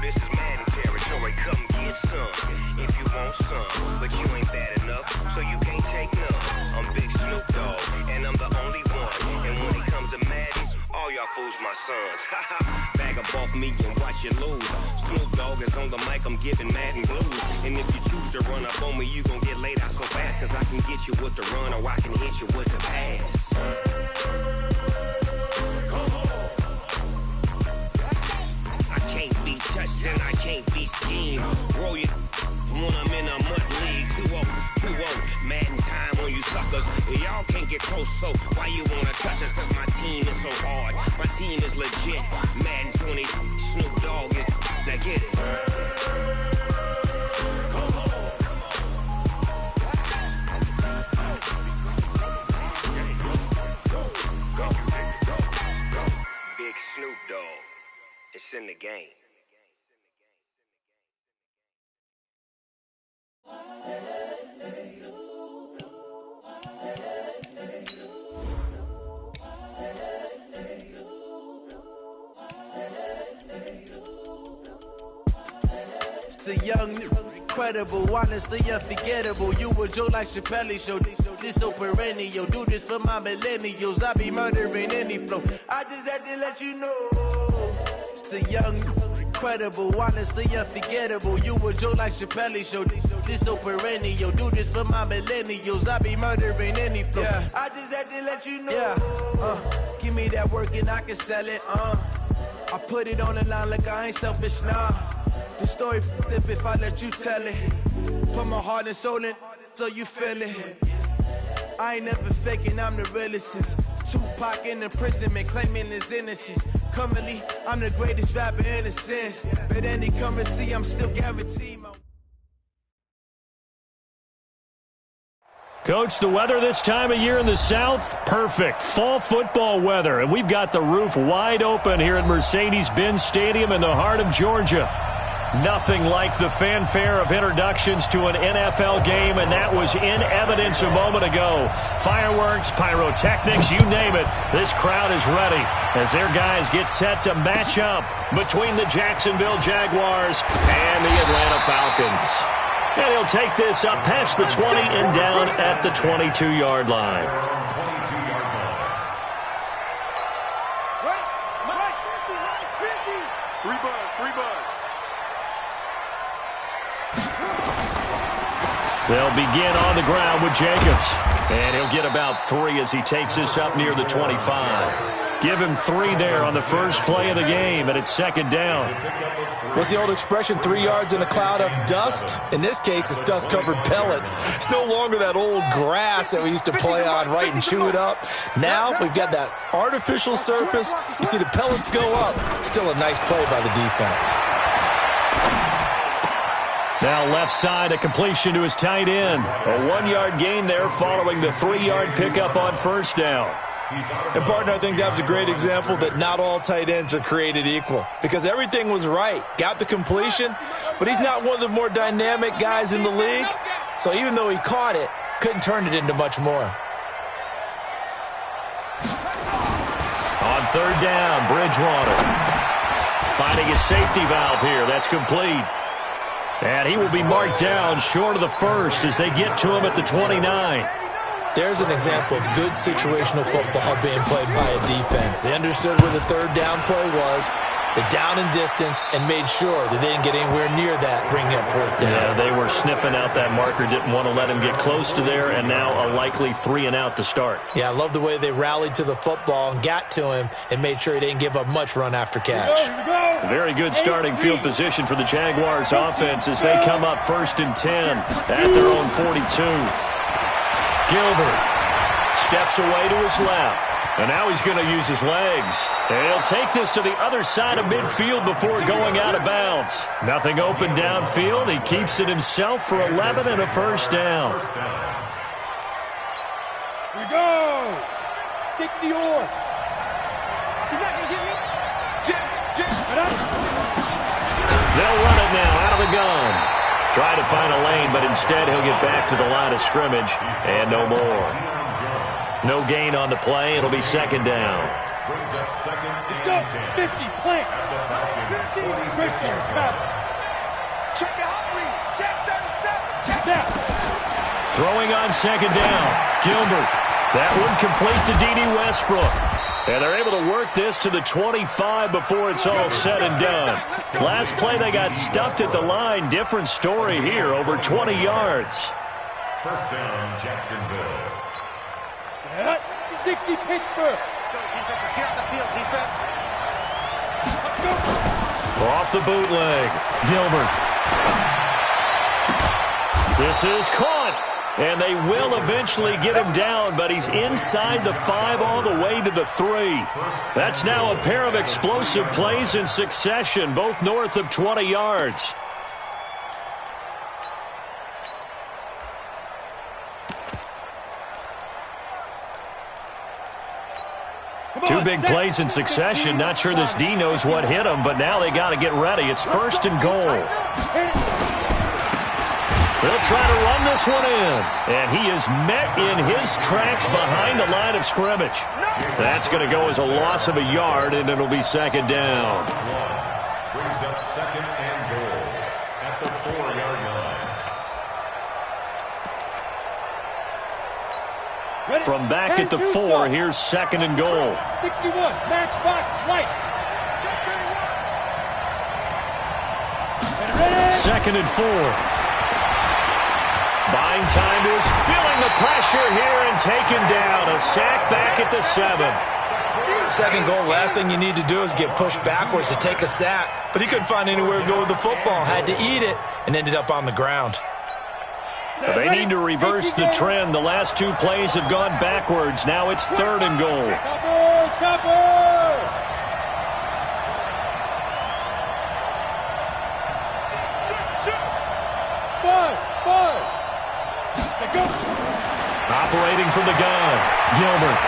this is Madden territory, come get some. If you want some, but you ain't bad enough, so you can't take none. I'm Big Snoop Dogg, and I'm the only one. And when it comes to Madden, all y'all fools my sons. Bag up off me and watch you lose. Snoop Dogg is on the mic, I'm giving Madden blues. And if you choose to run up on me, you gon' get laid out so fast. Cause I can get you with the run or I can hit you with the pass. I can't be touched and I can't be schemed. Roll you when I'm in a mud league. 2-0, Madden time on you suckers. Y'all can't get close, so why you wanna touch us? Cause my team is so hard, my team is legit. Madden 20, Snoop Dogg is, now get it. Big Snoop Dogg, it's in the game. It's the young, incredible, honestly unforgettable. You a Joe like Chappelle show. This so perennial. Do this for my millennials. I be murdering any flow. I just had to let you know. It's the young, incredible, honestly unforgettable. You a Joe like Chappelle show. This so perennial. Do this for my millennials. I be murdering any flow. Yeah. I just had to let you know. Yeah. Give me that work and I can sell it. I put it on the line like I ain't selfish, nah. The story flip if I let you tell it. Put my heart and soul in so you feel it. I ain't never faking, I'm the realest since Tupac in imprisonment, claiming his innocence. Currently, I'm the greatest rapper in a sense. But any currency, I'm still guaranteed. Coach, the weather this time of year in the South, perfect. Fall football weather, and we've got the roof wide open here at Mercedes-Benz Stadium in the heart of Georgia. Nothing like the fanfare of introductions to an NFL game, and that was in evidence a moment ago. Fireworks, pyrotechnics, you name it. This crowd is ready as their guys get set to match up between the Jacksonville Jaguars and the Atlanta Falcons. And he'll take this up past the 20 and down at the 22-yard line. They'll begin on the ground with Jacobs. And he'll get about 3 as he takes this up near the 25. Give him 3 there on the first play of the game, and it's second down. What's the old expression, 3 yards in a cloud of dust? In this case, it's dust-covered pellets. It's no longer that old grass that we used to play on, right, and chew it up. Now we've got that artificial surface. You see the pellets go up. Still a nice play by the defense. Now left side, a completion to his tight end. A 1-yard gain there following the 3-yard pickup on first down. And, partner, I think that was a great example that not all tight ends are created equal, because everything was right. Got the completion, but he's not one of the more dynamic guys in the league. So even though he caught it, couldn't turn it into much more. On third down, Bridgewater finding his safety valve here. That's complete. And he will be marked down short of the first as they get to him at the 29. There's an example of good situational football being played by a defense. They understood where the third down play was, the down and distance, and made sure that they didn't get anywhere near that, bringing up fourth down. Yeah, they were sniffing out that marker, didn't want to let him get close to there, and now a likely 3 and out to start. Yeah, I love the way they rallied to the football and got to him and made sure he didn't give up much run after catch. Very good starting field position for the Jaguars offense as they come up 1st and 10 at their own 42. Gilbert steps away to his left, and now he's going to use his legs. And he'll take this to the other side of midfield before going out of bounds. Nothing open downfield. He keeps it himself for 11 and a first down. Here we go. 60 or. He's not going to get me. They'll run it now out of the gun. Try to find a lane, but instead he'll get back to the line of scrimmage and no more. No gain on the play. It'll be second down. Let's go. 50, plant. Christian, travel. Check your heart rate. Check 37. Check Now. Throwing on second down. Gilbert. That one complete to D.D. Westbrook. And they're able to work this to the 25 before it's all said and done. Last play, they got stuffed at the line. Different story here, over 20 yards. First down, Jacksonville. Set. 60 Pittsburgh. Let's go, defense. Let's get out the field, defense. Off the bootleg. Gilbert. This is caught. And they will eventually get him down, but he's inside the 5 all the way to the 3. That's now a pair of explosive plays in succession, both north of 20 yards. Two big plays in succession. Not sure this D knows what hit him, but now they got to get ready. It's first and goal. They'll try to run this one in. And he is met in his tracks behind the line of scrimmage. That's going to go as a loss of a yard, and it'll be second down. Brings up second and goal at the 4-yard line. From back at the 4, here's second and goal. 61, matchbox, light. Second and 4. Buying time is feeling the pressure here and taken down. A sack back at the 7. Second goal, last thing you need to do is get pushed backwards to take a sack. But he couldn't find anywhere to go with the football. Had to eat it and ended up on the ground. They need to reverse the trend. The last 2 plays have gone backwards. Now it's third and goal. Chopper! Five. Operating from the gun. Gilbert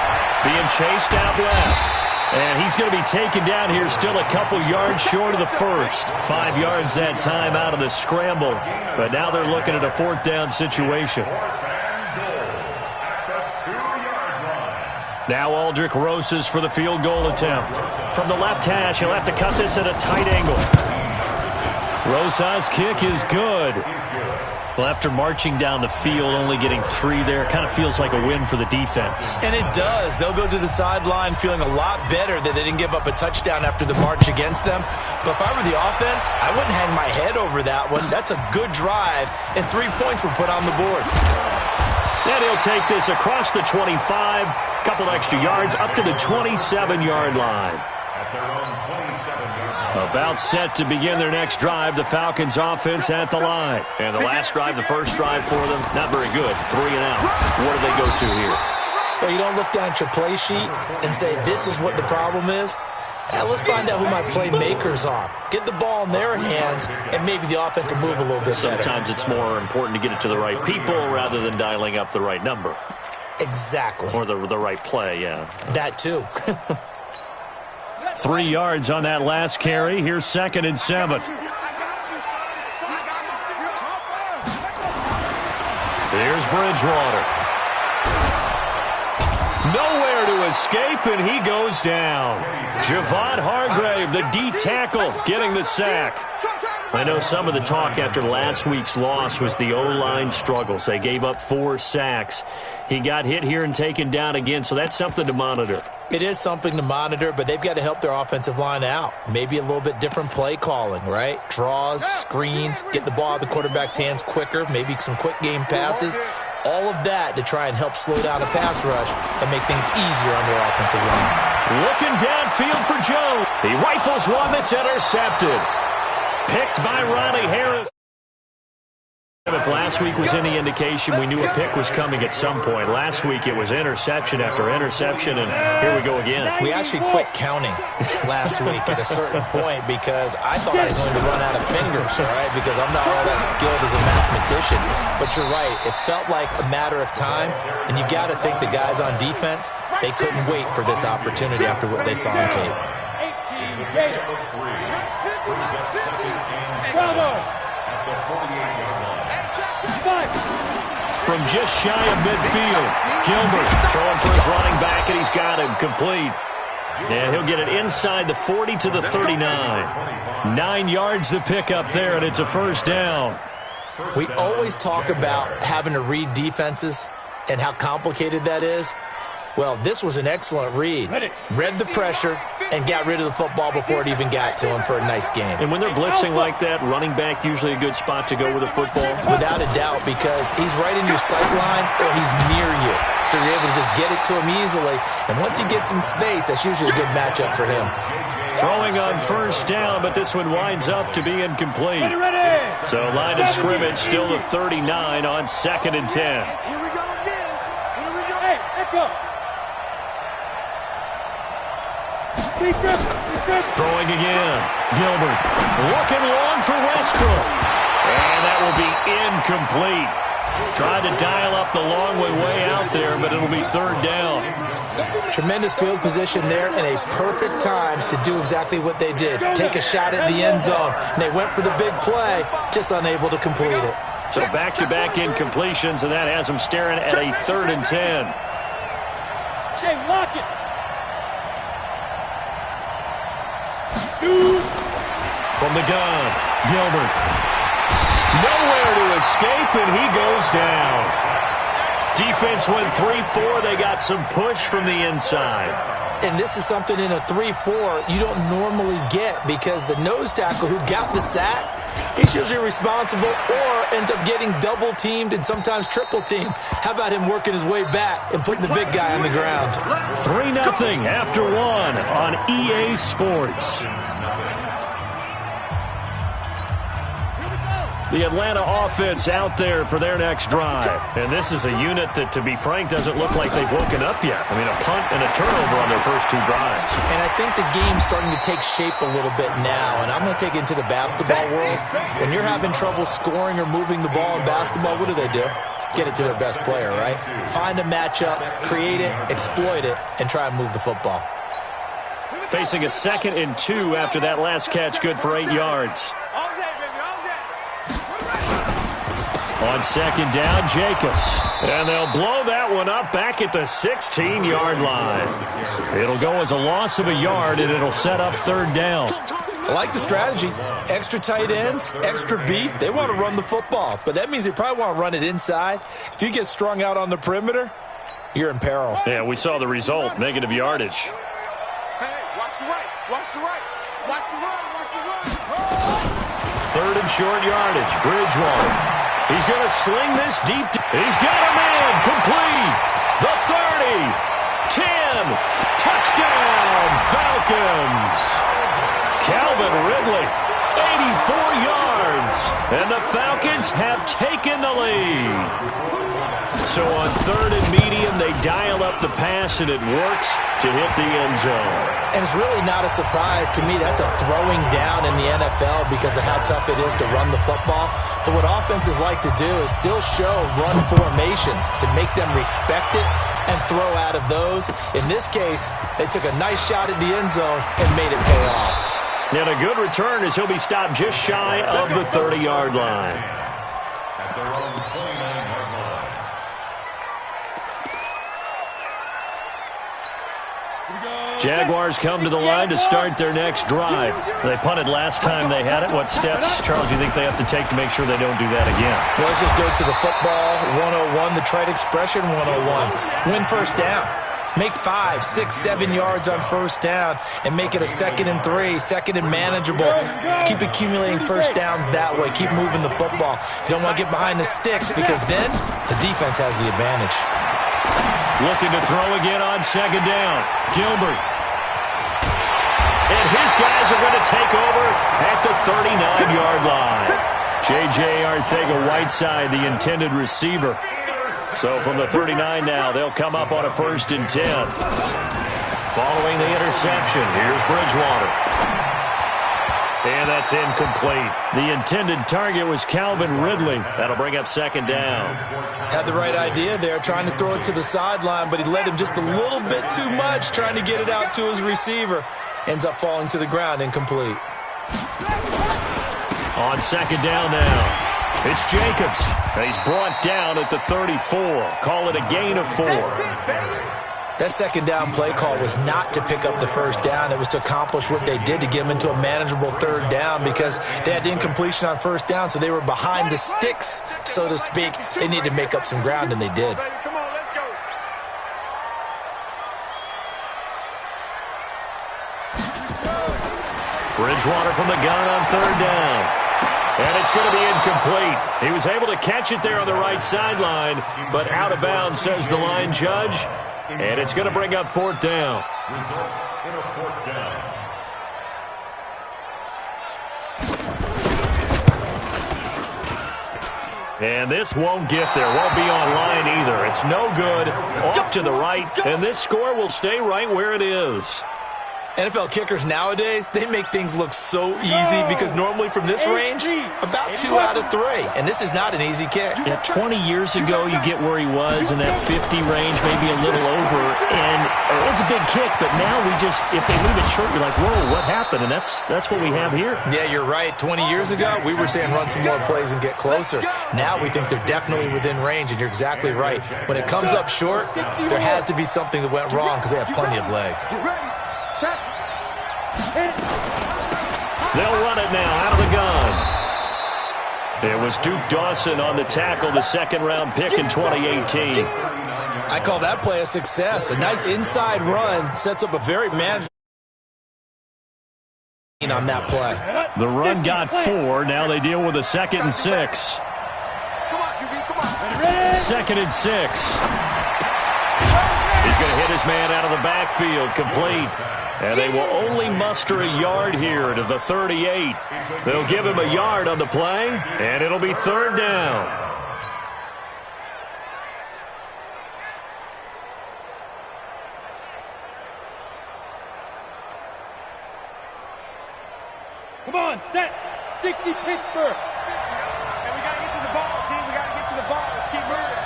being chased out left. And he's going to be taken down here still a couple yards short of the first. 5 yards that time out of the scramble. But now they're looking at a fourth down situation. Now Aldrich Rosas for the field goal attempt. From the left hash, he'll have to cut this at a tight angle. Rosas' kick is good. Well, after marching down the field, only getting 3 there, kind of feels like a win for the defense. And it does. They'll go to the sideline feeling a lot better that they didn't give up a touchdown after the march against them. But if I were the offense, I wouldn't hang my head over that one. That's a good drive, and 3 points were put on the board. And he'll take this across the 25, couple extra yards, up to the 27-yard line. At their own 27-yard line. About set to begin their next drive, the Falcons offense at the line. And the last drive, the first drive for them, not very good. 3 and out. What do they go to here? Well, you don't look down at your play sheet and say, this is what the problem is. Let's find out who my playmakers are. Get the ball in their hands, and maybe the offense will move a little bit better. Sometimes it's more important to get it to the right people rather than dialing up the right number. Exactly. Or the right play, yeah. That too. 3 yards on that last carry. Here's second and 7. Here's Bridgewater. Nowhere to escape, and he goes down. Javon Hargrave, the D tackle, getting the sack. I know some of the talk after last week's loss was the O-line struggles. They gave up 4 sacks. He got hit here and taken down again, so that's something to monitor. It is something to monitor, but they've got to help their offensive line out. Maybe a little bit different play calling, right? Draws, screens, get the ball out of the quarterback's hands quicker, maybe some quick game passes. All of that to try and help slow down the pass rush and make things easier on their offensive line. Looking downfield for Joe. He rifles one that's intercepted. Picked by Ronnie Harris. If last week was any indication, we knew a pick was coming at some point. Last week it was interception after interception, and here we go again. We actually quit counting last week at a certain point because I thought I was going to run out of fingers, all right, because I'm not all that skilled as a mathematician. But you're right. It felt like a matter of time, and you got to think the guys on defense, they couldn't wait for this opportunity after what they saw on tape. 18, Gator. Bravo. At the 48-yard line. From just shy of midfield, Gilbert throwing for his running back, and he's got him complete. And he'll get it inside the 40 to the 39. 9 yards to pick up there, and it's a first down. We always talk about having to read defenses and how complicated that is. Well, this was an excellent read. Read the pressure and got rid of the football before it even got to him for a nice game. And when they're blitzing like that, running back usually a good spot to go with the football? Without a doubt, because he's right in your sight line or he's near you. So you're able to just get it to him easily. And once he gets in space, that's usually a good matchup for him. Throwing on first down, but this one winds up to be incomplete. So line of scrimmage still the 39 on 2nd and 10. Here we go again. Here we go. Hey, let's go. Throwing again. Gilbert looking long for Westbrook. And that will be incomplete. Tried to dial up the long way out there, but it'll be 3rd down. Tremendous field position there and a perfect time to do exactly what they did. Take a shot at the end zone. And they went for the big play, just unable to complete it. So back-to-back incompletions, and that has them staring at a 3rd and 10. Shea, lock it. Shoot. From the gun, Gilbert. Nowhere to escape, and he goes down. Defense went 3-4. They got some push from the inside. And this is something in a 3-4 you don't normally get because the nose tackle who got the sack, he's usually responsible or ends up getting double-teamed and sometimes triple-teamed. How about him working his way back and putting the big guy on the ground? 3-0 after 1 on EA Sports. The Atlanta offense out there for their next drive. And this is a unit that, to be frank, doesn't look like they've woken up yet. I mean, a punt and a turnover on their first 2 drives. And I think the game's starting to take shape a little bit now. And I'm going to take it into the basketball world. When you're having trouble scoring or moving the ball in basketball, what do? Get it to their best player, right? Find a matchup, create it, exploit it, and try and move the football. Facing a 2nd and 2 after that last catch, good for 8 yards. On 2nd down, Jacobs. And they'll blow that one up back at the 16-yard line. It'll go as a loss of a yard, and it'll set up 3rd down. I like the strategy. Extra tight ends, extra beef. They want to run the football, but that means they probably want to run it inside. If you get strung out on the perimeter, you're in peril. Yeah, we saw the result, negative yardage. Hey, watch the right. Watch the right. Watch the run. Watch the run. 3rd and short yardage, Bridgewater. He's going to sling this deep. He's got a man. Complete. The 30. 10. Touchdown, Falcons. Calvin Ridley, 84 yards. And the Falcons have taken the lead. So on 3rd and medium, they dial up the pass, and it works to hit the end zone. And it's really not a surprise to me. That's a throwing down in the NFL because of how tough it is to run the football. But what offenses like to do is still show run formations to make them respect it and throw out of those. In this case, they took a nice shot at the end zone and made it pay off. And a good return as he'll be stopped just shy of the 30-yard line. At their own 29-yard line. Jaguars come to the line to start their next drive. They punted last time they had it. What steps, Charles, do you think they have to take to make sure they don't do that again? Well, let's just go to the football 101, the trade expression 101. Win first down. Make 5, 6, 7 yards on first down and make it a 2nd and 3, 2nd and manageable. Keep accumulating first downs that way. Keep moving the football. You don't want to get behind the sticks because then the defense has the advantage. Looking to throw again on 2nd down. Gilbert. And his guys are going to take over at the 39-yard line. J.J. Arcega-Whiteside, the intended receiver. So from the 39 now, they'll come up on a 1st and 10. Following the interception, here's Bridgewater. And that's incomplete. The intended target was Calvin Ridley. That'll bring up 2nd down. Had the right idea there, trying to throw it to the sideline, but he led him just a little bit too much, trying to get it out to his receiver. Ends up falling to the ground, incomplete. On 2nd down now. It's Jacobs. He's brought down at the 34. Call it a gain of 4. That second down play call was not to pick up the first down. It was to accomplish what they did to get them into a manageable third down because they had incompletion on first down, so they were behind the sticks, so to speak. They needed to make up some ground, and they did. Come on, let's go. Bridgewater from the gun on third down. And it's going to be incomplete. He was able to catch it there on the right sideline, but out of bounds, says the line judge. And it's going to bring up fourth down. Results in a fourth down. And this won't get there. Won't be on line either. It's no good. Off to the right. And this score will stay right where it is. NFL kickers nowadays, they make things look so easy because normally from this range, about 2 out of 3. And this is not an easy kick. Yeah, 20 years ago, you get where he was in that 50 range, maybe a little over. And it's a big kick, but now we just, if they leave it short, you're like, whoa, what happened? And that's what we have here. Yeah, you're right. 20 years ago, we were saying run some more plays and get closer. Now we think they're definitely within range, and you're exactly right. When it comes up short, there has to be something that went wrong because they have plenty of leg. They'll run it now out of the gun. It was Duke Dawson on the tackle, the second-round pick in 2018. I call that play a success. A nice inside run sets up a very manageable on that play. The run got 4. Now they deal with a 2nd and 6. Come on, QB, come on. 2nd and 6. He's going to hit his man out of the backfield, complete. And they will only muster a yard here to the 38. They'll give him a yard on the play, and it'll be third down. Come on, set. 60 Pittsburgh. And we got to get to the ball, team. We got to get to the ball. Let's keep moving.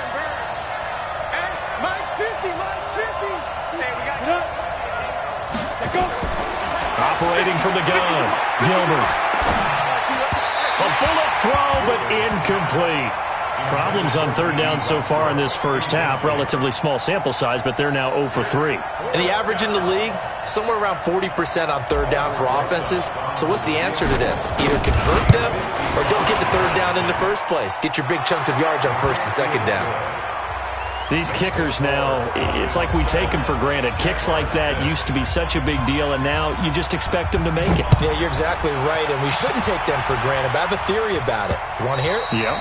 And mine's 50. Hey, we got to go. Let's go. Operating from the gun, Gilbert. A bullet throw, but incomplete. Problems on third down so far in this first half. Relatively small sample size, but they're now 0 for 3. And the average in the league, somewhere around 40% on third down for offenses. So what's the answer to this? Either convert them or don't get the third down in the first place. Get your big chunks of yards on first and second down. These kickers now, it's like we take them for granted. Kicks like that used to be such a big deal, and now you just expect them to make it. Yeah, you're exactly right, and we shouldn't take them for granted, but I have a theory about it. You want to hear it? Yeah.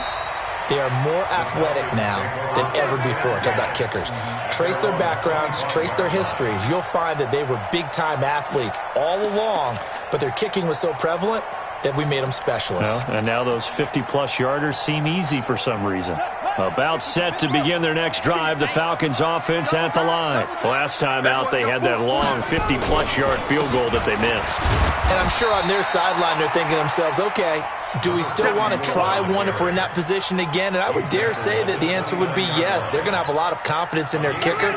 They are more athletic now than ever before. Talk about kickers. Trace their backgrounds, trace their histories. You'll find that they were big-time athletes all along, but their kicking was so prevalent that we made them specialists. Well, and now those 50-plus yarders seem easy for some reason. About set to begin their next drive, the Falcons offense at the line. Last time out, they had that long 50-plus yard field goal that they missed. And I'm sure on their sideline they're thinking to themselves, okay, do we still want to try one if we're in that position again? And I would dare say that the answer would be yes. They're going to have a lot of confidence in their kicker.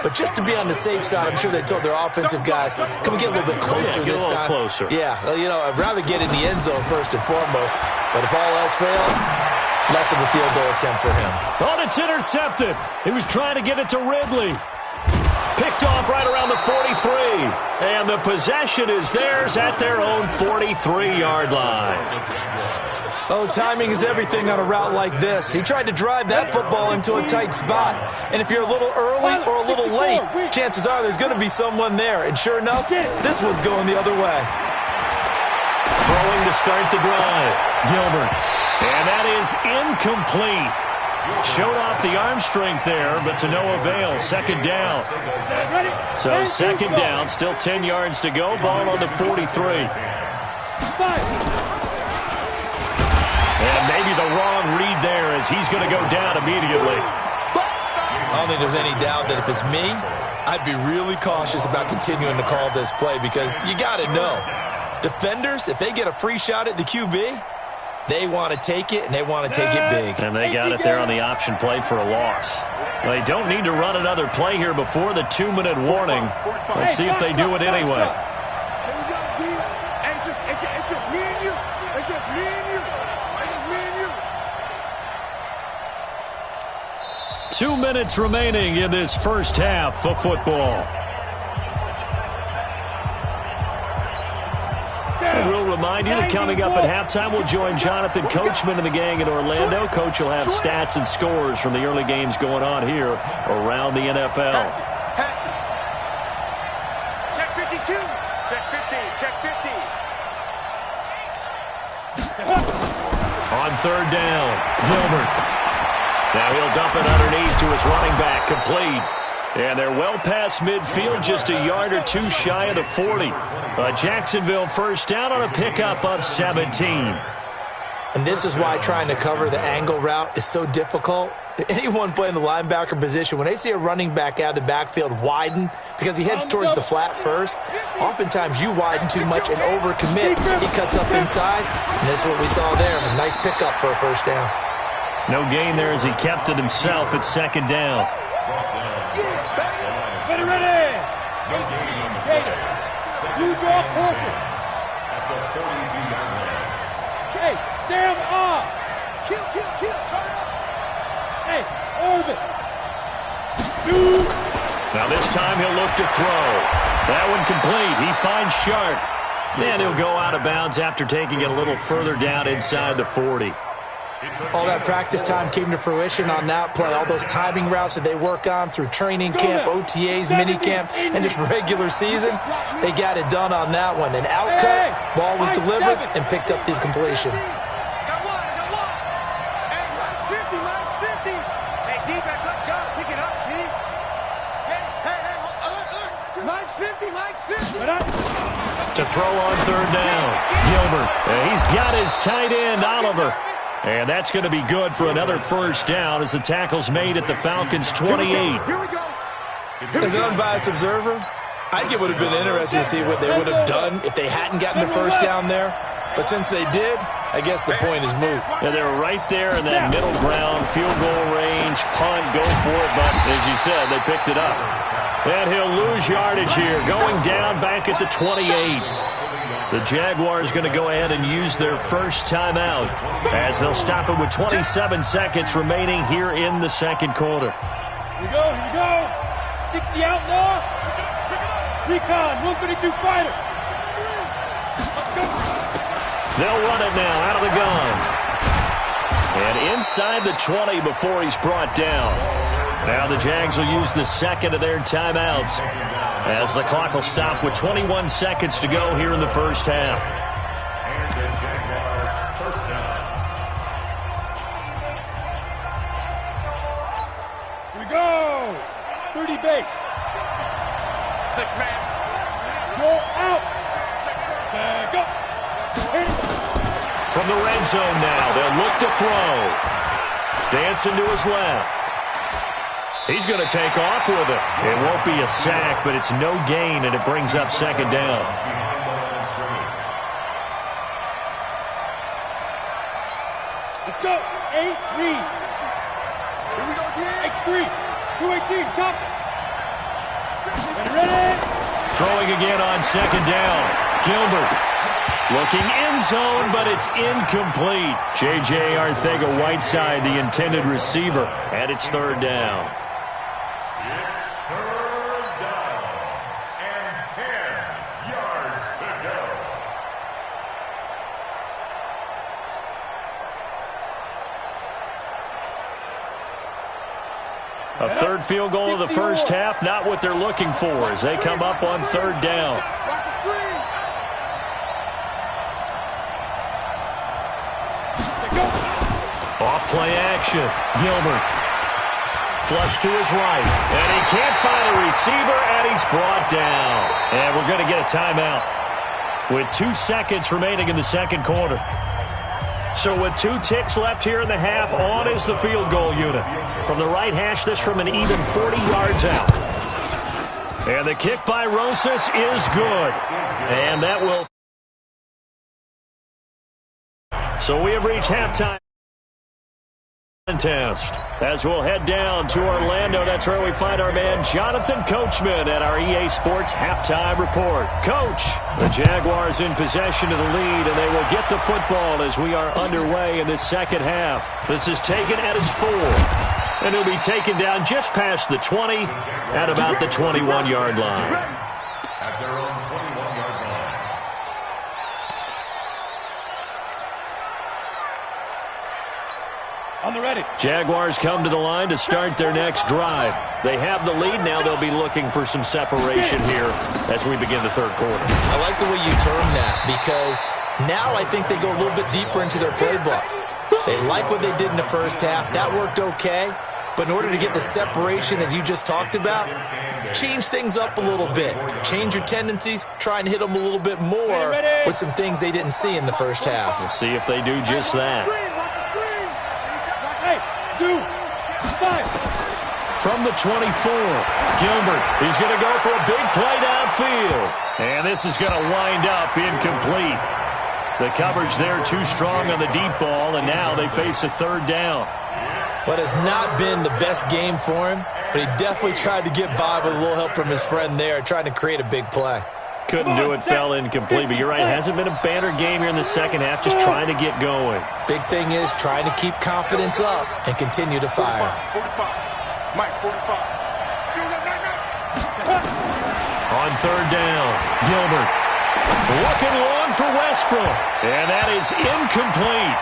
But just to be on the safe side, I'm sure they told their offensive guys, can we get a little bit closer this time? Closer. Yeah, you know, I'd rather get in the end zone first and foremost. But if all else fails, less of a field goal attempt for him. Oh, it's intercepted. He was trying to get it to Ridley. Picked off right around the 43. And the possession is theirs at their own 43-yard line. Oh, timing is everything on a route like this. He tried to drive that football into a tight spot. And if you're a little early or a little late, chances are there's going to be someone there. And sure enough, this one's going the other way. Throwing to start the drive, Gilbert. And that is incomplete. Showed off the arm strength there, but to no avail. Second down. So second down, still 10 yards to go. Ball on the 43. And maybe the wrong read there as he's going to go down immediately. I don't think there's any doubt that if it's me, I'd be really cautious about continuing to call this play because you got to know, defenders, if they get a free shot at the QB, they want to take it, and they want to take it big. And they got it there on the option play for a loss. They don't need to run another play here before the 2-minute warning. Let's see if they do it anyway. It's just me and you. It's just me and you. It's just me and you. 2 minutes remaining in this first half of football. And we'll remind you that coming up at halftime, we'll join Jonathan Coachman and the gang in Orlando. Coach will have stats and scores from the early games going on here around the NFL. Check 52. Check 50. Check 50. On third down, Gilbert. Now he'll dump it underneath to his running back, complete. And they're well past midfield, just a yard or two shy of the 40. Jacksonville first down on a pickup of 17. And this is why trying to cover the angle route is so difficult. Anyone playing the linebacker position, when they see a running back out of the backfield widen because he heads towards the flat first, oftentimes you widen too much and overcommit. He cuts up inside, and this is what we saw there. A nice pickup for a first down. No gain there as he kept it himself at second down. Ready. You draw corporate. At the 42-yard line. Hey, Sam off. Kill. Turn up. Hey, orbit. Two. Now this time he'll look to throw. That one complete. He finds Sharp. And he'll go out of bounds after taking it a little further down inside the 40. All that practice time came to fruition on that play. All those timing routes that they work on through training camp, OTAs, minicamp, and just regular season, they got it done on that one. An outcut, ball was delivered, and picked up the completion. Got one. Hey, Mike's 50. Hey, defense, let's go. Pick it up, G. Hey, alert. Mike's 50. To throw on third down, Gilbert. He's got his tight end, Oliver. And that's going to be good for another first down as the tackle's made at the Falcons' 28. Here we go. As an unbiased observer, I think it would have been interesting to see what they would have done if they hadn't gotten the first down there. But since they did, I guess the point is moot. Yeah, they were right there in that middle ground, field goal range, punt, go for it. But as you said, they picked it up. And he'll lose yardage here, going down back at the 28. The Jaguars going to go ahead and use their first timeout as they'll stop it with 27 seconds remaining here in the second quarter. Here we go. 60 outlaw. Recon, 132 fighter. Let's go. They'll run it now out of the gun. And inside the 20 before he's brought down. Now the Jags will use the second of their timeouts as the clock will stop with 21 seconds to go here in the first half. And the Jaguars first down. Here we go. 30 base. 6-man. Go out. Go. From the red zone now, they'll look to throw. Dancing to his left. He's going to take off with it. It won't be a sack, but it's no gain, and it brings up second down. Let's go. 8-3. Here we go again. 8-3. 218. Chop. Ready. Throwing again on second down. Gilbert looking end zone, but it's incomplete. J.J. Arcega-Whiteside, the intended receiver, and it's third down. Third down and 10 yards to go. A third field goal of the first half, not what they're looking for as they come up on third down. Rock the screen. Off play action. Gilbert. Flush to his right. And he can't find a receiver, and he's brought down. And we're going to get a timeout with 2 seconds remaining in the second quarter. So with 2 ticks left here in the half, on is the field goal unit. From the right hash, this from an even 40 yards out. And the kick by Rosas is good. And that will... So we have reached halftime. contest. As we'll head down to Orlando, that's where we find our man Jonathan Coachman at our EA Sports Halftime Report. Coach, the Jaguars in possession of the lead, and they will get the football as we are underway in this second half. This is taken at his 4, and he'll be taken down just past the 20 at about the 21-yard line. At their own 21-yard line. On the ready. Jaguars come to the line to start their next drive. They have the lead. Now they'll be looking for some separation here as we begin the third quarter. I like the way you term that, because now I think they go a little bit deeper into their playbook. They like what they did in the first half. That worked okay. But in order to get the separation that you just talked about, change things up a little bit. Change your tendencies. Try and hit them a little bit more with some things they didn't see in the first half. We'll see if they do just that. From the 24, Gilbert is going to go for a big play downfield. And this is going to wind up incomplete. The coverage there too strong on the deep ball, and now they face a third down. What has not been the best game for him, but he definitely tried to get by with a little help from his friend there, trying to create a big play. Couldn't do it, fell incomplete, but you're right, it hasn't been a banner game here in the second half, just trying to get going. Big thing is trying to keep confidence up and continue to fire. 45. Mike, 45. On third down, Gilbert looking long for Westbrook, and that is incomplete.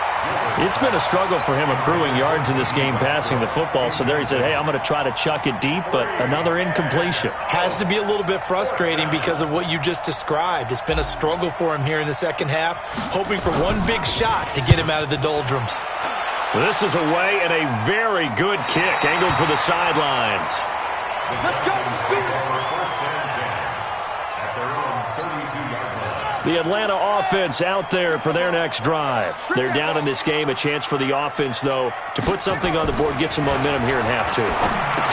It's been a struggle for him accruing yards in this game passing the football, so there he said, hey, I'm going to try to chuck it deep, but another incompletion. Has to be a little bit frustrating because of what you just described. It's been a struggle for him here in the second half, hoping for one big shot to get him out of the doldrums. This is away, and a very good kick angled for the sidelines. Let's go. The Atlanta offense out there for their next drive. They're down in this game. A chance for the offense, though, to put something on the board, get some momentum here in half 2.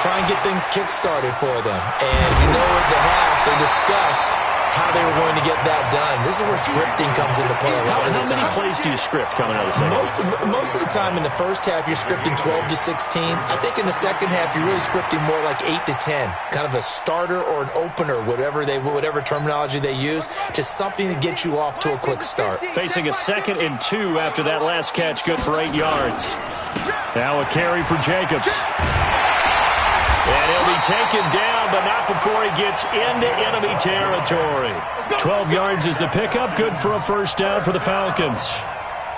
Try and get things kick-started for them. And you know at the half, they discussed how they were going to get that done. This is where scripting comes into play a lot of the time. How many plays do you script coming out of the second half? Most of the time in the first half, you're scripting 12 to 16. I think in the second half, you're really scripting more like 8 to 10. Kind of a starter or an opener, whatever terminology they use. Just something to get you off to a quick start. Facing a 2nd and 2 after that last catch, good for 8 yards. Now a carry for Jacobs. And he'll be taken down, but not before he gets into enemy territory. 12 yards is the pickup. Good for a first down for the Falcons.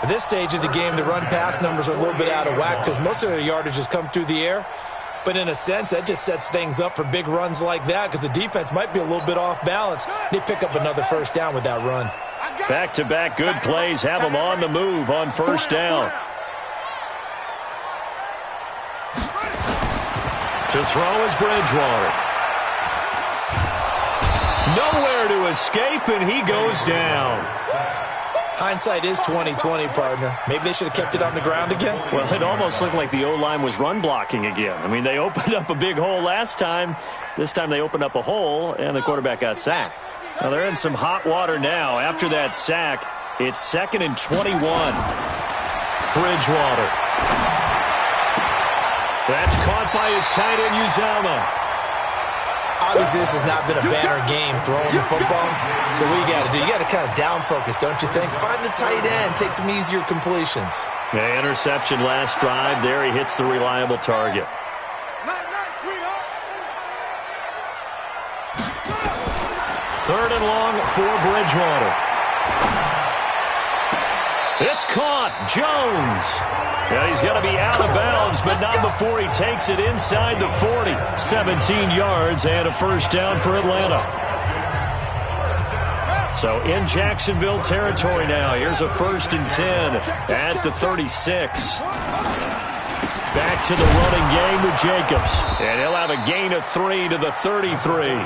At this stage of the game, the run-pass numbers are a little bit out of whack because most of the yardage has come through the air. But in a sense, that just sets things up for big runs like that because the defense might be a little bit off balance. They pick up another first down with that run. Back-to-back good plays have them on the move on first down. To throw is Bridgewater. Nowhere to escape, and he goes down. Hindsight is 20/20, partner. Maybe they should have kept it on the ground again. Well, it almost looked like the O-line was run blocking again. I mean, they opened up a big hole last time. This time they opened up a hole, and the quarterback got sacked. Now they're in some hot water now. After that sack, it's 2nd and 21. Bridgewater. That's caught by his tight end, Uzama. Obviously, this has not been a banner game throwing the football. So what you got to do, you got to kind of down focus, don't you think? Find the tight end, take some easier completions. Yeah, interception last drive. There he hits the reliable target. Third and long for Bridgewater. It's caught. Jones. Yeah, he's going to be out of bounds, but not before he takes it inside the 40. 17 yards and a first down for Atlanta. So in Jacksonville territory now. Here's a 1st and 10 at the 36. Back to the running game with Jacobs. And he'll have a gain of 3 to the 33.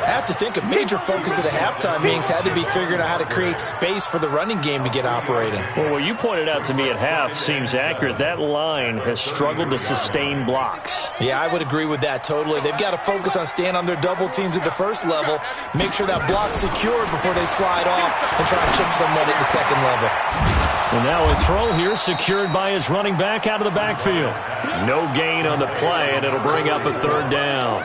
I have to think a major focus of the halftime meetings had to be figuring out how to create space for the running game to get operating. Well, what you pointed out to me at half seems accurate. That line has struggled to sustain blocks. Yeah, I would agree with that totally. They've got to focus on staying on their double teams at the first level, make sure that block's secured before they slide off and try and chip someone at the second level. And now a throw here secured by his running back out of the backfield. No gain on the play, and it'll bring up a third down.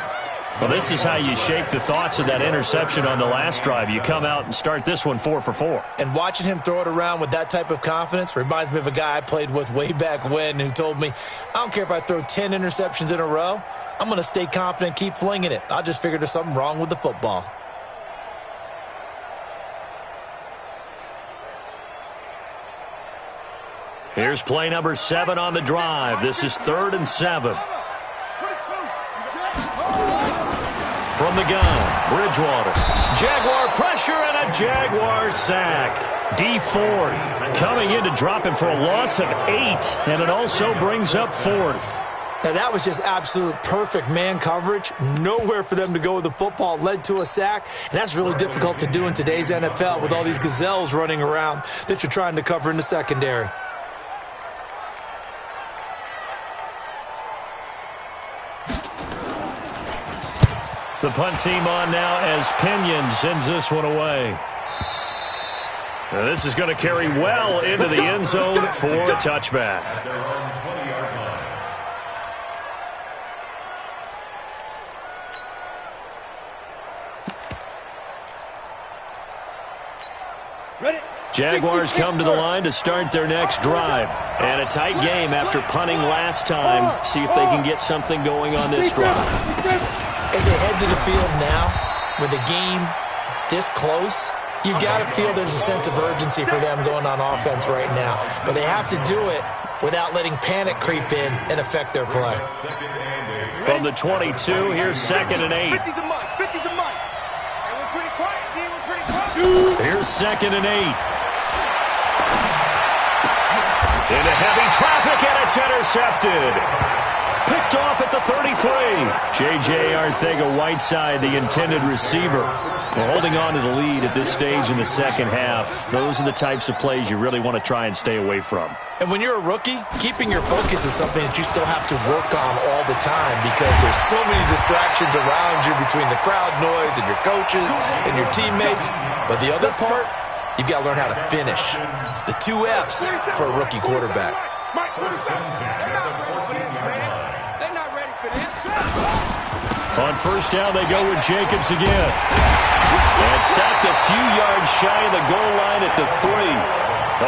Well, this is how you shake the thoughts of that interception on the last drive. You come out and start this one 4 for 4. And watching him throw it around with that type of confidence reminds me of a guy I played with way back when who told me, I don't care if I throw 10 interceptions in a row, I'm going to stay confident and keep flinging it. I just figured there's something wrong with the football. Here's play number 7 on the drive. This is 3rd and 7. From the gun, Bridgewater. Jaguar pressure and a Jaguar sack. D Ford coming in to drop him for a loss of 8, and it also brings up 4th. Now, that was just absolute perfect man coverage. Nowhere for them to go with the football. Led to a sack, and that's really difficult to do in today's NFL with all these gazelles running around that you're trying to cover in the secondary. The punt team on now as Pinion sends this one away. Now this is going to carry well into the end zone for a touchback. Jaguars come to the line to start their next drive. And a tight game after punting last time. See if they can get something going on this drive. As they head to the field now, with the game this close, you've got to feel there's a sense of urgency for them going on offense right now. But they have to do it without letting panic creep in and affect their play. From the 22, here's 2nd and 8. 50 to month. 50 to month. And we're pretty quiet, team. We're pretty quiet. Here's 2nd and 8. Into heavy traffic, and it's intercepted. Picked off at the 33. J.J. Arcega-Whiteside, the intended receiver. Well, holding on to the lead at this stage in the second half, those are the types of plays you really want to try and stay away from. And when you're a rookie, keeping your focus is something that you still have to work on all the time because there's so many distractions around you between the crowd noise and your coaches and your teammates. But the other part, you've got to learn how to finish. The 2 F's for a rookie quarterback. On first down, they go with Jacobs again. And stopped a few yards shy of the goal line at the 3.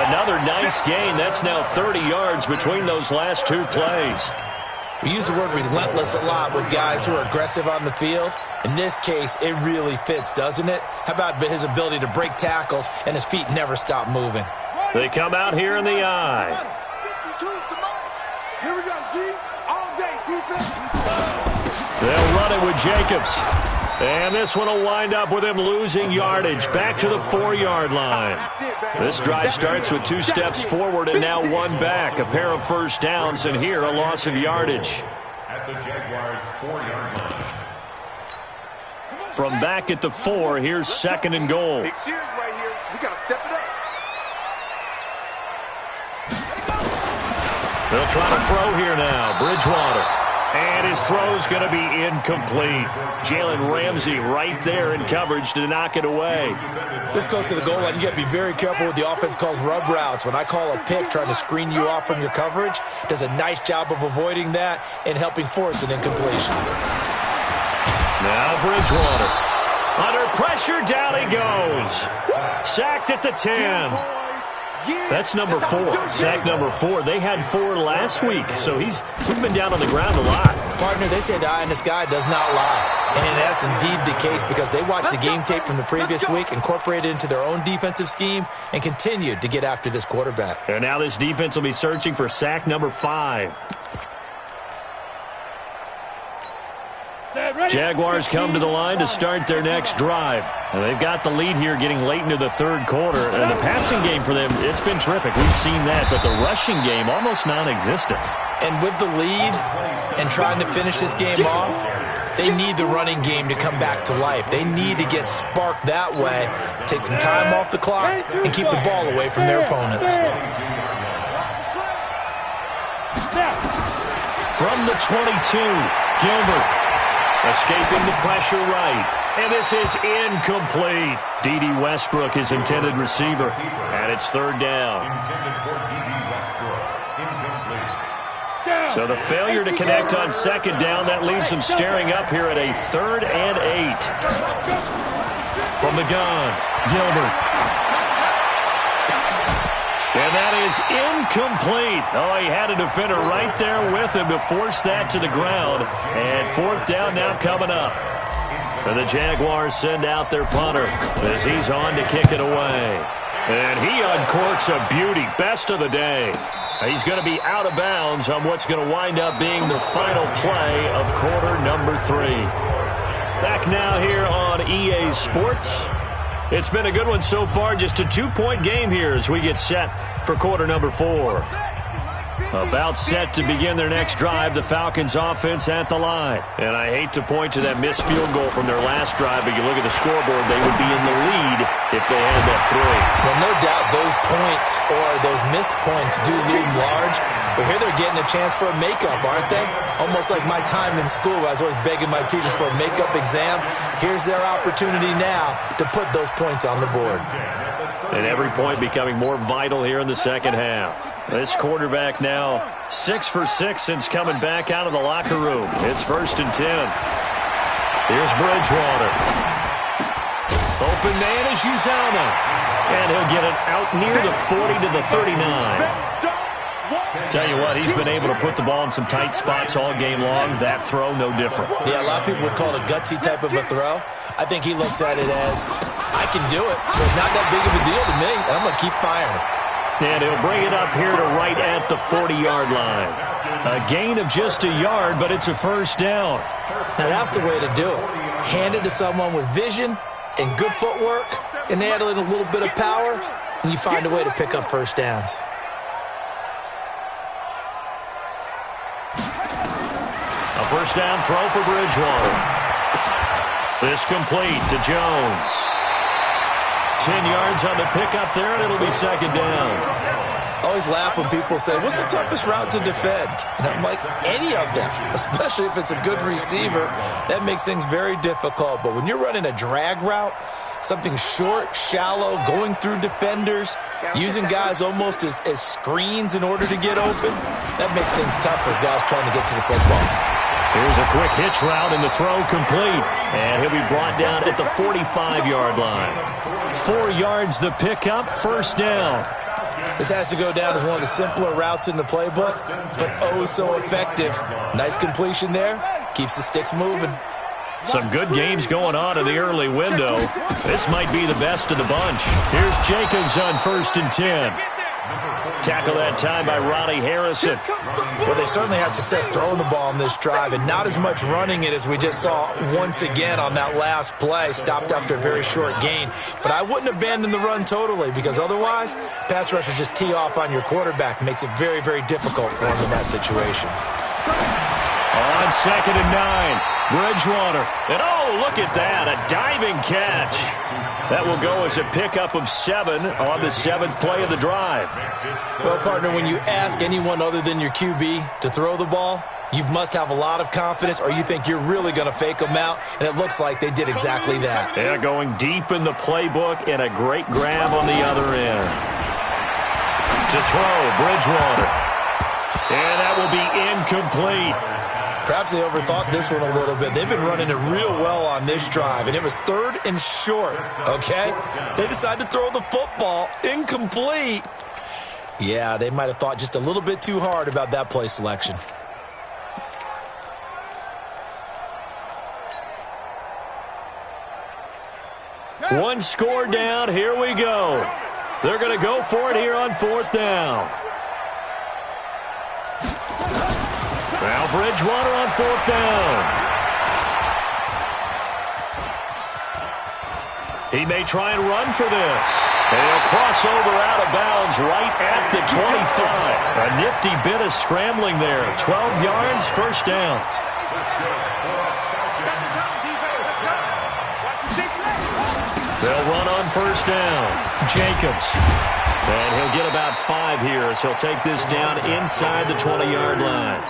Another nice gain. That's now 30 yards between those last 2 plays. We use the word relentless a lot with guys who are aggressive on the field. In this case, it really fits, doesn't it? How about his ability to break tackles and his feet never stop moving? They come out here in the eye. Here we go, D. All day, defense. They'll run it with Jacobs. And this one will wind up with him losing yardage back to the 4-yard line. This drive starts with 2 steps forward and now 1 back. A pair of first downs, and here a loss of yardage. At the Jaguars' 4-yard line. From back at the 4, here's 2nd and goal. Big series right here. We got to step it up. They'll try to throw here now. Bridgewater. And his throw's going to be incomplete. Jalen Ramsey right there in coverage to knock it away. This close to the goal line, you got to be very careful with the offense calls rub routes. When I call a pick trying to screen you off from your coverage, does a nice job of avoiding that and helping force an incompletion. Now Bridgewater. Under pressure, down he goes. Sacked at the 10. That's number 4. Sack number 4. They had 4 last week, so he's been down on the ground a lot. Partner, they say the eye in the sky does not lie. And that's indeed the case because they watched the game tape from the previous week, incorporated it into their own defensive scheme, and continued to get after this quarterback. And now this defense will be searching for sack number 5. Jaguars come to the line to start their next drive. And they've got the lead here getting late into the 3rd quarter. And the passing game for them, it's been terrific. We've seen that, but the rushing game almost non-existent. And with the lead and trying to finish this game off, they need the running game to come back to life. They need to get sparked that way, take some time off the clock, and keep the ball away from their opponents. From the 22, Gilbert escaping the pressure right. And this is incomplete. D.D. Westbrook is intended receiver. And it's third down. So the failure to connect on second down, that leaves them staring up here at a 3rd and 8. From the gun, Gilbert. And that is incomplete. Oh, he had a defender right there with him to force that to the ground. And 4th down now coming up. And the Jaguars send out their punter as he's on to kick it away. And he uncorks a beauty. Best of the day. He's going to be out of bounds on what's going to wind up being the final play of quarter number 3. Back now here on EA Sports. It's been a good one so far. Just a 2-point game here as we get set for quarter number 4. About set to begin their next drive, the Falcons offense at the line. And I hate to point to that missed field goal from their last drive, but you look at the scoreboard, they would be in the lead if they had that 3. Well, no doubt those points or those missed points do loom large, but here they're getting a chance for a makeup, aren't they? Almost like my time in school. I was always begging my teachers for a makeup exam. Here's their opportunity now to put those points on the board. And every point becoming more vital here in the second half. This quarterback now 6 for 6 since coming back out of the locker room. It's 1st and 10. Here's Bridgewater. Open man is Uzama. And he'll get it out near the 40 to the 39. Tell you what, he's been able to put the ball in some tight spots all game long. That throw, no different. Yeah, a lot of people would call it a gutsy type of a throw. I think he looks at it as, I can do it, so it's not that big of a deal to me, and I'm going to keep firing. And he'll bring it up here to right at the 40-yard line. A gain of just a yard, but it's a 1st down. Now, that's the way to do it. Hand it to someone with vision and good footwork, and add in a little bit of power, and you find a way to pick up 1st downs. A 1st down throw for Bridgewater. This complete to Jones. 10 yards on the pickup there, and it'll be 2nd down. I always laugh when people say, what's the toughest route to defend? And I'm like, any of them, especially if it's a good receiver. That makes things very difficult. But when you're running a drag route, something short, shallow, going through defenders, using guys almost as screens in order to get open, that makes things tough for guys trying to get to the football. Here's a quick hitch route, and the throw complete. And he'll be brought down at the 45-yard line. 4 yards the pickup, 1st down. This has to go down as one of the simpler routes in the playbook, but oh so effective. Nice completion there. Keeps the sticks moving. Some good games going on in the early window. This might be the best of the bunch. Here's Jacobs on 1st and 10. Tackle that time by Ronnie Harrison. Well, they certainly had success throwing the ball on this drive, and not as much running it as we just saw once again on that last play. Stopped after a very short gain. But I wouldn't abandon the run totally, because otherwise, pass rushers just tee off on your quarterback. Makes it very, very difficult for him in that situation. On 2nd and 9, Bridgewater. And oh, look at that, a diving catch. That will go as a pickup of 7 on the 7th play of the drive. Well, partner, when you ask anyone other than your QB to throw the ball, you must have a lot of confidence, or you think you're really going to fake them out, and it looks like they did exactly that. Yeah, going deep in the playbook and a great grab on the other end. To throw, Bridgewater. And that will be incomplete. Perhaps they overthought this one a little bit. They've been running it real well on this drive, and it was 3rd and short, okay? They decided to throw the football incomplete. Yeah, they might have thought just a little bit too hard about that play selection. One score down, here we go. They're going to go for it here on 4th down. Now Bridgewater on 4th down. He may try and run for this. And he'll cross over out of bounds right at the 25. A nifty bit of scrambling there. 12 yards, 1st down. Set the tone, defense. Let's go. Watch the 6 legs. They'll run on first down. Jacobs. And he'll get about 5 here as he'll take this down inside the 20-yard line.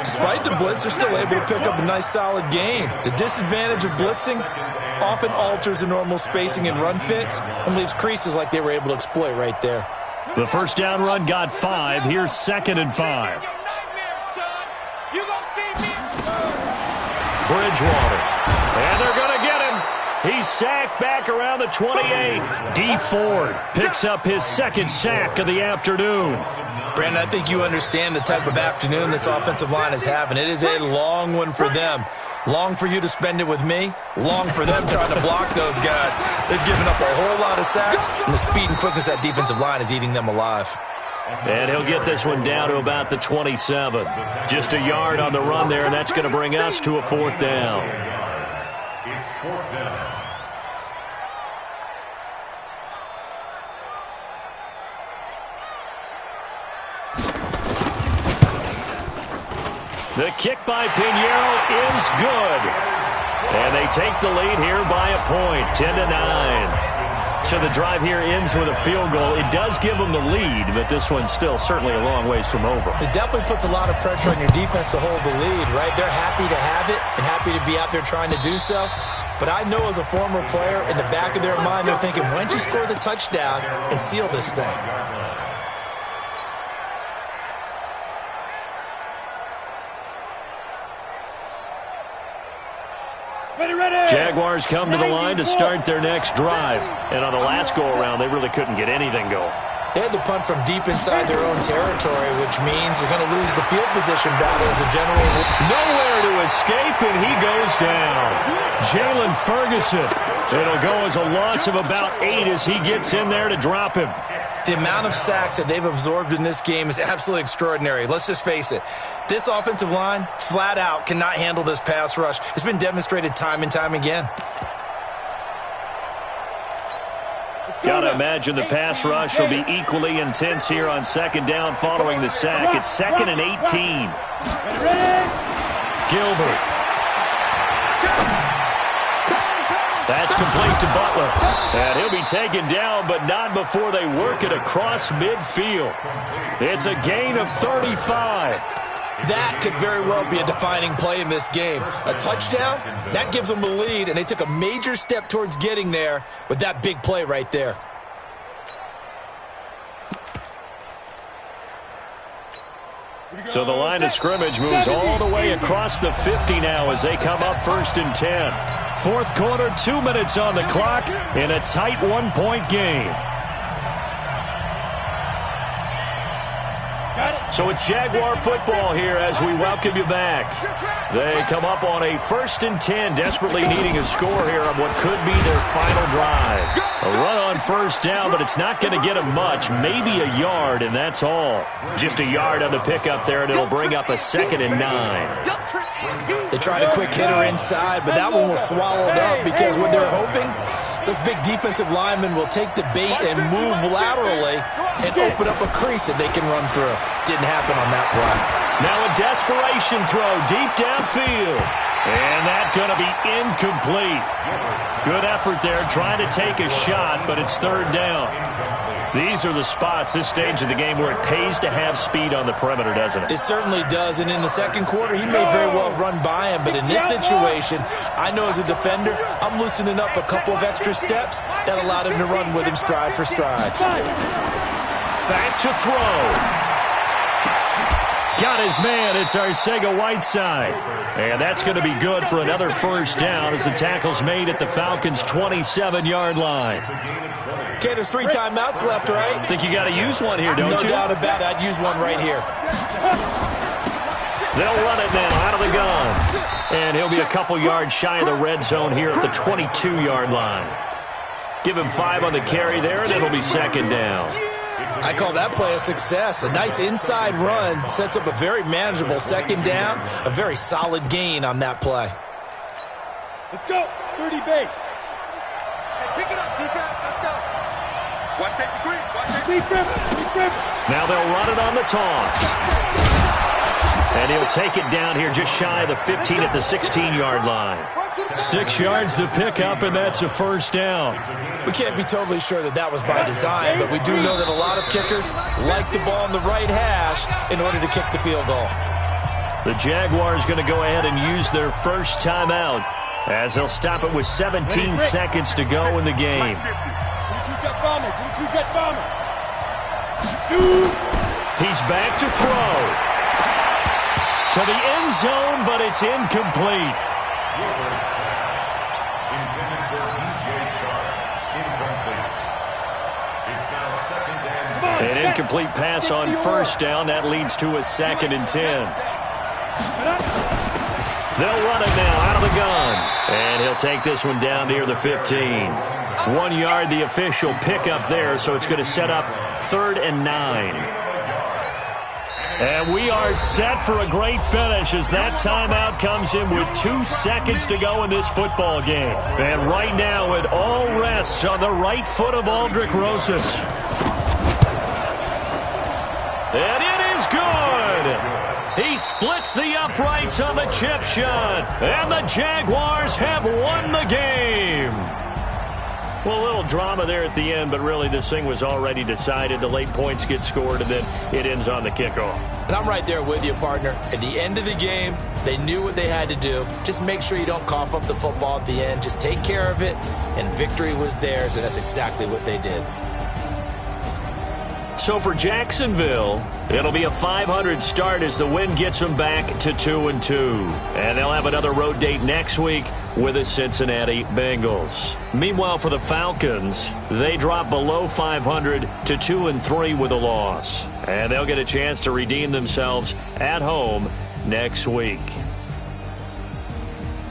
Despite the blitz, they're still able to pick up a nice, solid gain. The disadvantage of blitzing often alters the normal spacing and run fits and leaves creases like they were able to exploit right there. The first down run got 5. Here's 2nd and 5. Bridgewater. And they're going to get him. He's sacked back around the 28. D. Ford picks up his 2nd sack of the afternoon. Brandon, I think you understand the type of afternoon this offensive line is having. It is a long one for them. Long for you to spend it with me. Long for them trying to block those guys. They've given up a whole lot of sacks, and the speed and quickness of that defensive line is eating them alive. And he'll get this one down to about the 27. Just a yard on the run there, and that's going to bring us to a 4th down. It's 4th down. The kick by Pinheiro is good. And they take the lead here by a point, 10-9. So the drive here ends with a field goal. It does give them the lead, but this one's still certainly a long ways from over. It definitely puts a lot of pressure on your defense to hold the lead, right? They're happy to have it and happy to be out there trying to do so. But I know as a former player, in the back of their mind, they're thinking, why don't you score the touchdown and seal this thing? Jaguars come to the line to start their next drive. And on the last go-around, they really couldn't get anything going. They had to punt from deep inside their own territory, which means they're going to lose the field position battle as a general. Nowhere to escape, and he goes down. Jalen Ferguson. It'll go as a loss of about 8 as he gets in there to drop him. The amount of sacks that they've absorbed in this game is absolutely extraordinary. Let's just face it. This offensive line, flat out, cannot handle this pass rush. It's been demonstrated time and time again. Got to imagine the pass rush will be equally intense here on 2nd down following the sack. It's 2nd and 18. Gilbert. That's complete to Butler. And he'll be taken down, but not before they work it across midfield. It's a gain of 35. That could very well be a defining play in this game. A touchdown, that gives them the lead, and they took a major step towards getting there with that big play right there. So the line of scrimmage moves all the way across the 50 now as they come up 1st and 10. 4th quarter, 2 minutes on the clock in a tight 1-point game. So it's Jaguar football here as we welcome you back. They come up on a 1st and 10, desperately needing a score here on what could be their final drive. A run on 1st down, but it's not going to get them much, maybe a yard, and that's all. Just a yard on the pickup there, and it'll bring up a 2nd and 9. They tried a quick hitter inside, but that one was swallowed up because what they're hoping, those big defensive linemen will take the bait and move laterally and open up a crease that they can run through. Didn't happen on that play. Now a desperation throw deep downfield. And that's going to be incomplete. Good effort there trying to take a shot, but it's 3rd down. These are the spots, this stage of the game, where it pays to have speed on the perimeter, doesn't it? It certainly does, and in the 2nd quarter, he may very well run by him, but in this situation, I know as a defender, I'm loosening up a couple of extra steps that allowed him to run with him stride for stride. Back to throw. Got his man. It's Arcega-Whiteside. And that's going to be good for another 1st down as the tackle's made at the Falcons' 27-yard line. Okay, there's 3 timeouts left, right? Think you got to use one here, don't you? No doubt about it. I'd use one right here. They'll run it now out of the gun. And he'll be a couple yards shy of the red zone here at the 22-yard line. Give him 5 on the carry there, and it'll be 2nd down. I call that play a success. A nice inside run sets up a very manageable 2nd down. A very solid gain on that play. Let's go. 30 base. Hey, pick it up, defense. Let's go. Watch safety green. Watch safety green. Now they'll run it on the toss. And he'll take it down here just shy of the 15 at the 16-yard line. 6 yards the pickup, and that's a first down. We can't be totally sure that that was by design, but we do know that a lot of kickers like the ball in the right hash in order to kick the field goal. The Jaguars going to go ahead and use their first timeout as they'll stop it with 17 seconds to go in the game. He's back to throw. To the end zone, but it's incomplete. An incomplete pass on first down. That leads to a 2nd and 10. They'll run it now out of the gun. And he'll take this one down near the 15. 1 yard, the official pickup there, so it's going to set up 3rd and 9. And we are set for a great finish as that timeout comes in with 2 seconds to go in this football game. And right now it all rests on the right foot of Aldrick Rosas. And it is good. He splits the uprights on the chip shot. And the Jaguars have won the game. Well, a little drama there at the end, but really this thing was already decided. The late points get scored, and then it ends on the kickoff. And I'm right there with you, partner. At the end of the game, they knew what they had to do. Just make sure you don't cough up the football at the end. Just take care of it, and victory was theirs, and that's exactly what they did. So for Jacksonville, it'll be a 500 start as the win gets them back to 2-2. And they'll have another road date next week with the Cincinnati Bengals. Meanwhile, for the Falcons, they drop below 500 to 2-3 with a loss. And they'll get a chance to redeem themselves at home next week.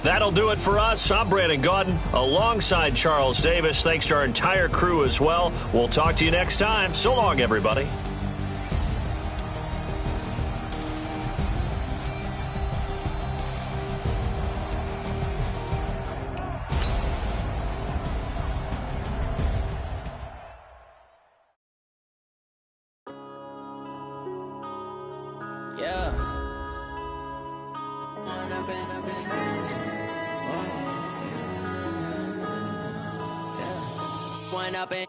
That'll do it for us. I'm Brandon Gaudin alongside Charles Davis. Thanks to our entire crew as well. We'll talk to you next time. So long, everybody.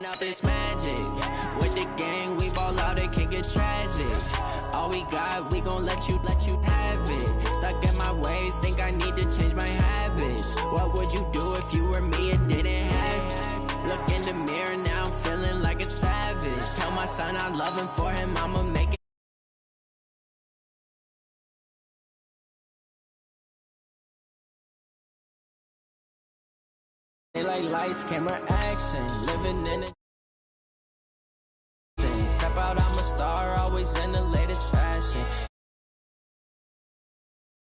Up is magic. With the gang, we ball out, it can get tragic. All we got, we gon' let you have it. Stuck in my ways, think I need to change my habits. What would you do if you were me and didn't have it? Look in the mirror, now I'm feeling like a savage. Tell my son I love him, for him I'ma make it. They like lights, camera, action. Living in a step out